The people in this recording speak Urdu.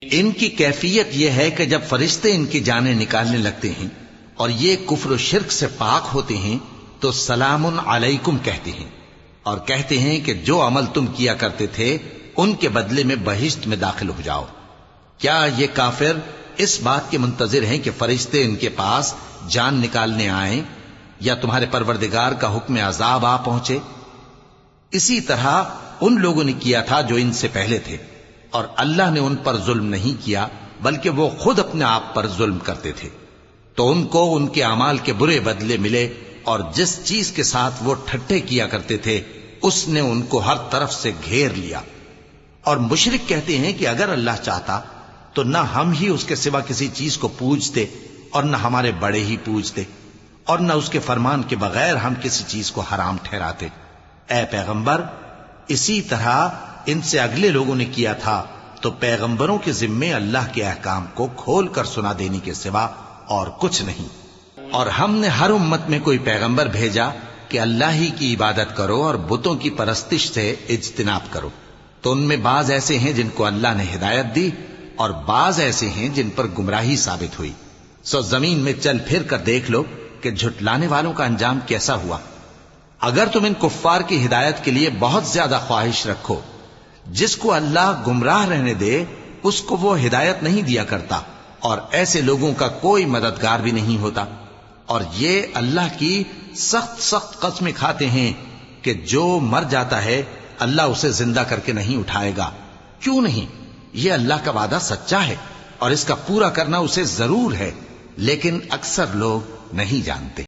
ان کی کیفیت یہ ہے کہ جب فرشتے ان کی جانیں نکالنے لگتے ہیں اور یہ کفر و شرک سے پاک ہوتے ہیں تو سلام علیکم کہتے ہیں اور کہتے ہیں کہ جو عمل تم کیا کرتے تھے ان کے بدلے میں بہشت میں داخل ہو جاؤ۔ کیا یہ کافر اس بات کے منتظر ہیں کہ فرشتے ان کے پاس جان نکالنے آئیں یا تمہارے پروردگار کا حکم عذاب آ پہنچے؟ اسی طرح ان لوگوں نے کیا تھا جو ان سے پہلے تھے، اور اللہ نے ان پر ظلم نہیں کیا بلکہ وہ خود اپنے آپ پر ظلم کرتے تھے۔ تو ان کو ان کے اعمال کے برے بدلے ملے، اور جس چیز کے ساتھ وہ ٹھٹے کیا کرتے تھے اس نے ان کو ہر طرف سے گھیر لیا۔ اور مشرک کہتے ہیں کہ اگر اللہ چاہتا تو نہ ہم ہی اس کے سوا کسی چیز کو پوجتے اور نہ ہمارے بڑے ہی پوجتے، اور نہ اس کے فرمان کے بغیر ہم کسی چیز کو حرام ٹھہراتے۔ اے پیغمبر، اسی طرح ان سے اگلے لوگوں نے کیا تھا، تو پیغمبروں کے ذمے اللہ کے احکام کو کھول کر سنا دینے کے سوا اور کچھ نہیں۔ اور ہم نے ہر امت میں کوئی پیغمبر بھیجا کہ اللہ ہی کی عبادت کرو اور بتوں کی پرستش سے اجتناب کرو، تو ان میں بعض ایسے ہیں جن کو اللہ نے ہدایت دی اور بعض ایسے ہیں جن پر گمراہی ثابت ہوئی۔ سو زمین میں چل پھر کر دیکھ لو کہ جھٹلانے والوں کا انجام کیسا ہوا۔ اگر تم ان کفار کی ہدایت کے لیے بہت زیادہ خواہش رکھو، جس کو اللہ گمراہ رہنے دے اس کو وہ ہدایت نہیں دیا کرتا، اور ایسے لوگوں کا کوئی مددگار بھی نہیں ہوتا۔ اور یہ اللہ کی سخت قسمیں کھاتے ہیں کہ جو مر جاتا ہے اللہ اسے زندہ کر کے نہیں اٹھائے گا۔ کیوں نہیں؟ یہ اللہ کا وعدہ سچا ہے اور اس کا پورا کرنا اسے ضرور ہے، لیکن اکثر لوگ نہیں جانتے۔